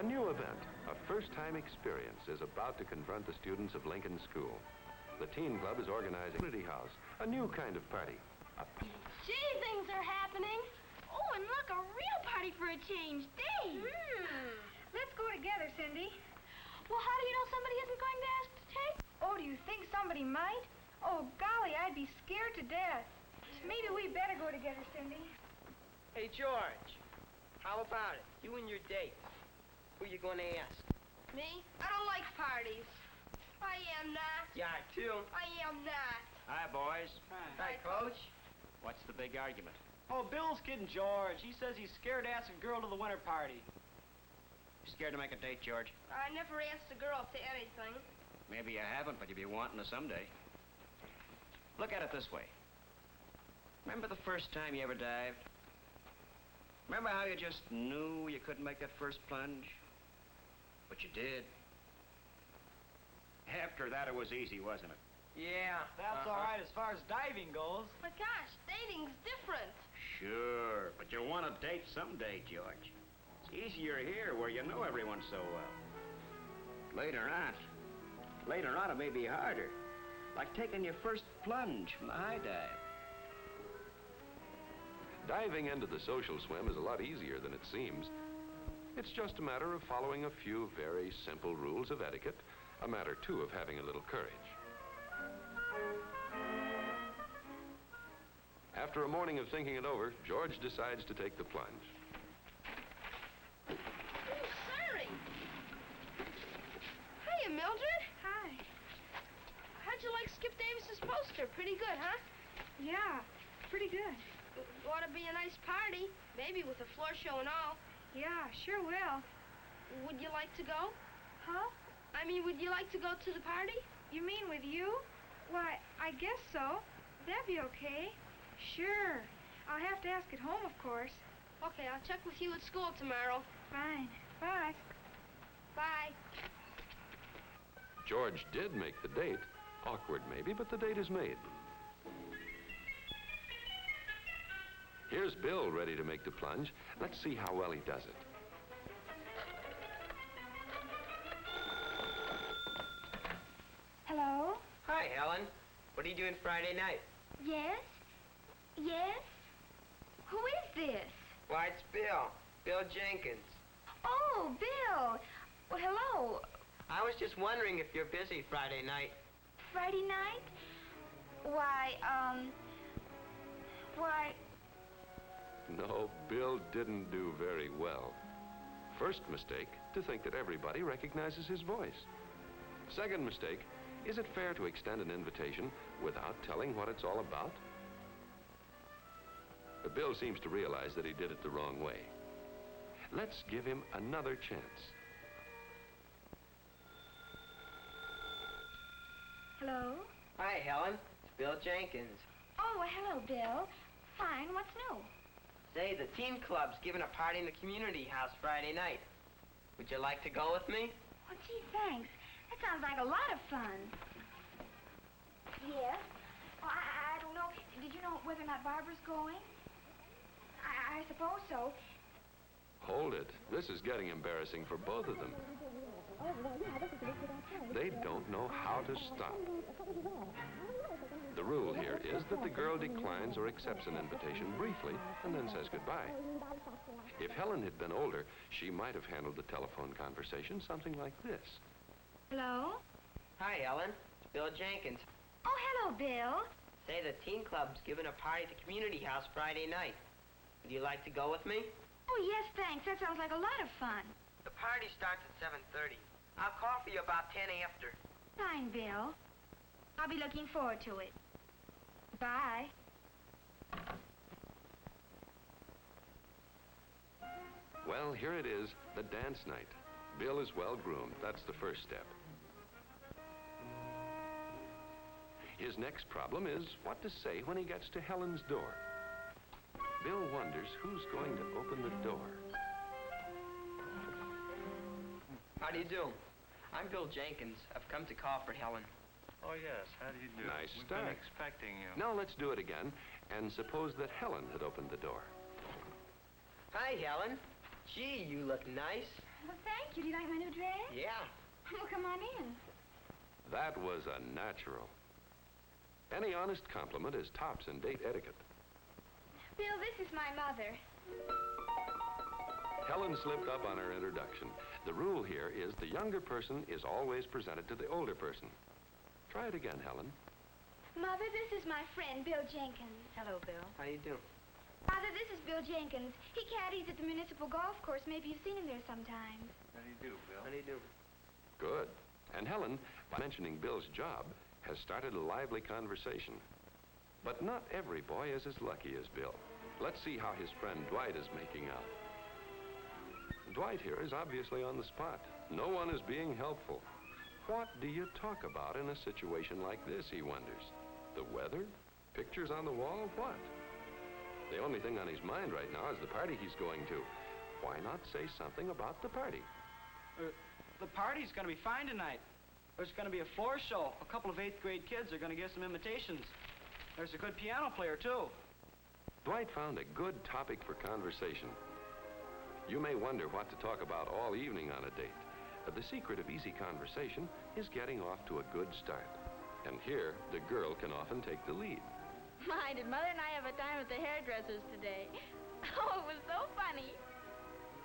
A new event, a first-time experience, is about to confront the students of Lincoln School. The Teen Club is organizing Community House, a new kind of party. Gee, things are happening. Oh, and look, a real party for a change. Dave! Let's go together, Cindy. Well, how do you know somebody isn't going to ask to take? Oh, do you think somebody might? Oh, golly, I'd be scared to death. Maybe we better go together, Cindy. Hey, George, how about it? You and your date. Who you going to ask? Me? I don't like parties. I am not. Yeah, too. I am not. Hi, boys. Hi, Coach. What's the big argument? Oh, Bill's kidding George. He says he's scared to ask a girl to the winter party. You scared to make a date, George? I never asked a girl to anything. Maybe you haven't, but you'll be wanting to someday. Look at it this way. Remember the first time you ever dived? Remember how you just knew you couldn't make that first plunge? But you did. After that, it was easy, wasn't it? Yeah. That's all right as far as diving goes. But gosh, dating's different. Sure, but you'll want to date someday, George. It's easier here where you know everyone so well. Later on it may be harder. Like taking your first plunge from the high dive. Diving into the social swim is a lot easier than it seems. It's just a matter of following a few very simple rules of etiquette, a matter, too, of having a little courage. After a morning of thinking it over, George decides to take the plunge. Oh, sorry. Hiya, Mildred. Hi. How'd you like Skip Davis's poster? Pretty good, huh? Yeah, pretty good. Ought to be a nice party, maybe with a floor show and all. Yeah, sure will. Would you like to go? Huh? I mean, would you like to go to the party? You mean with you? Why, I guess so. That'd be okay. Sure. I'll have to ask at home, of course. Okay, I'll check with you at school tomorrow. Fine. Bye. Bye. George did make the date. Awkward, maybe, but the date is made. Here's Bill ready to make the plunge. Let's see how well he does it. Hello? Hi, Helen. What are you doing Friday night? Yes? Yes? Who is this? Why, it's Bill. Bill Jenkins. Oh, Bill. Well, hello. I was just wondering if you're busy Friday night. Friday night? Why, No, Bill didn't do very well. First mistake, to think that everybody recognizes his voice. Second mistake, is it fair to extend an invitation without telling what it's all about? But Bill seems to realize that he did it the wrong way. Let's give him another chance. Hello? Hi, Helen. It's Bill Jenkins. Oh, well, hello, Bill. Fine. What's new? Say, the teen club's giving a party in the community house Friday night. Would you like to go with me? Oh, gee, thanks. That sounds like a lot of fun. Yes? Oh, I don't know. Did you know whether or not Barbara's going? I suppose so. Hold it. This is getting embarrassing for both of them. They don't know how to stop. The rule here is that the girl declines or accepts an invitation briefly and then says goodbye. If Helen had been older, she might have handled the telephone conversation something like this. Hello? Hi, Helen. It's Bill Jenkins. Oh, hello, Bill. Say, the teen club's giving a party at the community house Friday night. Would you like to go with me? Oh, yes, thanks. That sounds like a lot of fun. The party starts at 7:30. I'll call for you about 10 after. Fine, Bill. I'll be looking forward to it. Bye. Well, here it is, the dance night. Bill is well groomed. That's the first step. His next problem is what to say when he gets to Helen's door. Bill wonders who's going to open the door. How do you do? I'm Bill Jenkins. I've come to call for Helen. Oh, yes. How do you do? Nice We've start. been expecting you. Now let's do it again, and suppose that Helen had opened the door. Hi, Helen. Gee, you look nice. Well, thank you. Do you like my new dress? Yeah. Well, come on in. That was a natural. Any honest compliment is tops in date etiquette. Bill, this is my mother. Helen slipped up on her introduction. The rule here is the younger person is always presented to the older person. Try it again, Helen. Mother, this is my friend, Bill Jenkins. Hello, Bill. How do you do? Father, this is Bill Jenkins. He caddies at the municipal golf course. Maybe you've seen him there sometimes. How do you do, Bill? How do you do? Good. And Helen, by mentioning Bill's job, has started a lively conversation. But not every boy is as lucky as Bill. Let's see how his friend Dwight is making out. Dwight here is obviously on the spot. No one is being helpful. What do you talk about in a situation like this, he wonders? The weather? Pictures on the wall? What? The only thing on his mind right now is the party he's going to. Why not say something about the party? The party's going to be fine tonight. There's going to be a floor show. A couple of 8th grade kids are going to give some invitations. There's a good piano player, too. Dwight found a good topic for conversation. You may wonder what to talk about all evening on a date. But the secret of easy conversation is getting off to a good start. And here, the girl can often take the lead. My, did Mother and I have a time at the hairdresser's today? Oh, it was so funny.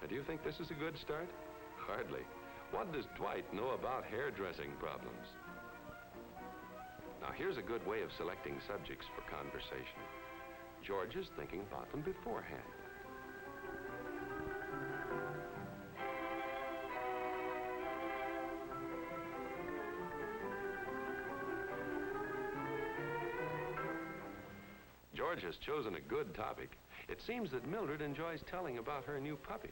Do you think this is a good start? Hardly. What does Dwight know about hairdressing problems? Now, here's a good way of selecting subjects for conversation. George is thinking about them beforehand. George has chosen a good topic. It seems that Mildred enjoys telling about her new puppy.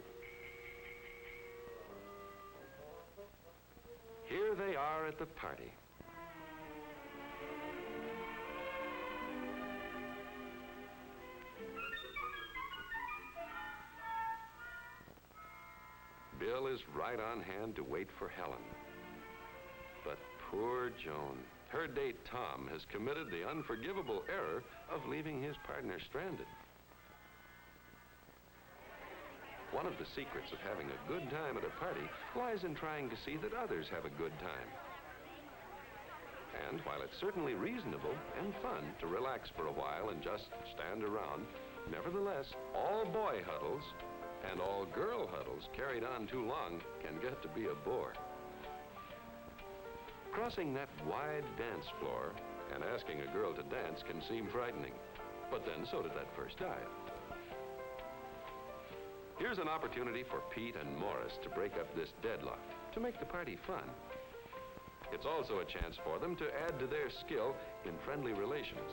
Here they are at the party. Bill is right on hand to wait for Helen. But poor Joan. Her date, Tom, has committed the unforgivable error of leaving his partner stranded. One of the secrets of having a good time at a party lies in trying to see that others have a good time. And while it's certainly reasonable and fun to relax for a while and just stand around, nevertheless, all boy huddles and all girl huddles carried on too long can get to be a bore. Crossing that wide dance floor and asking a girl to dance can seem frightening, but then so did that first dive. Here's an opportunity for Pete and Morris to break up this deadlock, to make the party fun. It's also a chance for them to add to their skill in friendly relations.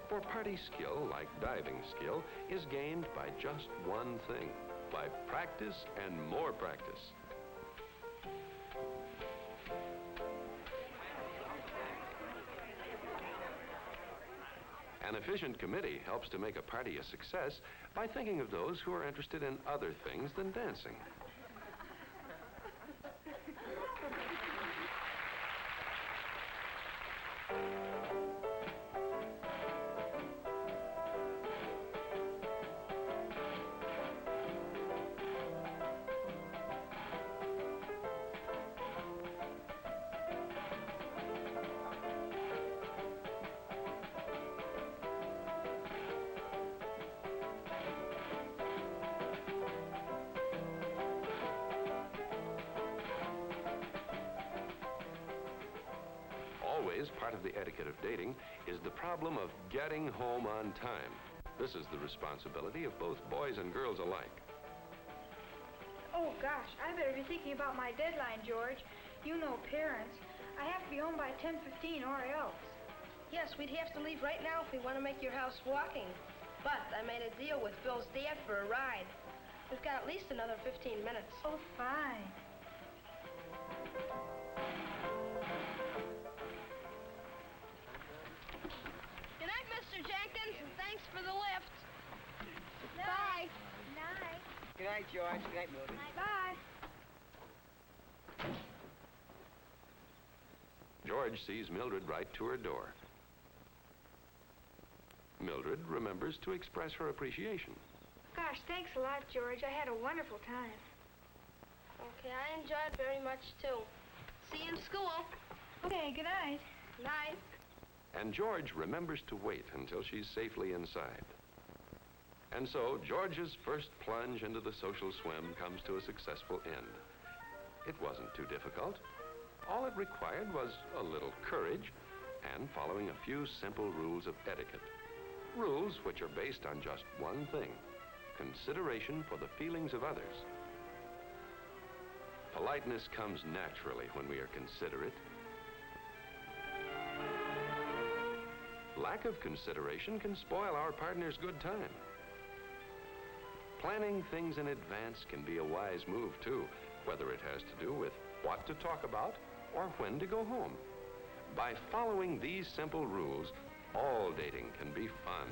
For party skill, like diving skill, is gained by just one thing, by practice and more practice. An efficient committee helps to make a party a success by thinking of those who are interested in other things than dancing. Always part of the etiquette of dating is the problem of getting home on time. This is the responsibility of both boys and girls alike. Oh, gosh, I better be thinking about my deadline, George. You know parents. I have to be home by 10:15 or else. Yes, we'd have to leave right now if we want to make your house walking. But I made a deal with Bill's dad for a ride. We've got at least another 15 minutes. Oh, fine. Good night, Mr. Jenkins, and thanks for the lift. Bye. Night. Good night, George. Good night, Mildred. Bye. George sees Mildred right to her door. Mildred remembers to express her appreciation. Gosh, thanks a lot, George. I had a wonderful time. Okay, I enjoyed it very much, too. See you in school. Okay, good night. Night. And George remembers to wait until she's safely inside. And so, George's first plunge into the social swim comes to a successful end. It wasn't too difficult. All it required was a little courage and following a few simple rules of etiquette. Rules which are based on just one thing: consideration for the feelings of others. Politeness comes naturally when we are considerate. Lack of consideration can spoil our partner's good time. Planning things in advance can be a wise move, too, whether it has to do with what to talk about or when to go home. By following these simple rules, all dating can be fun.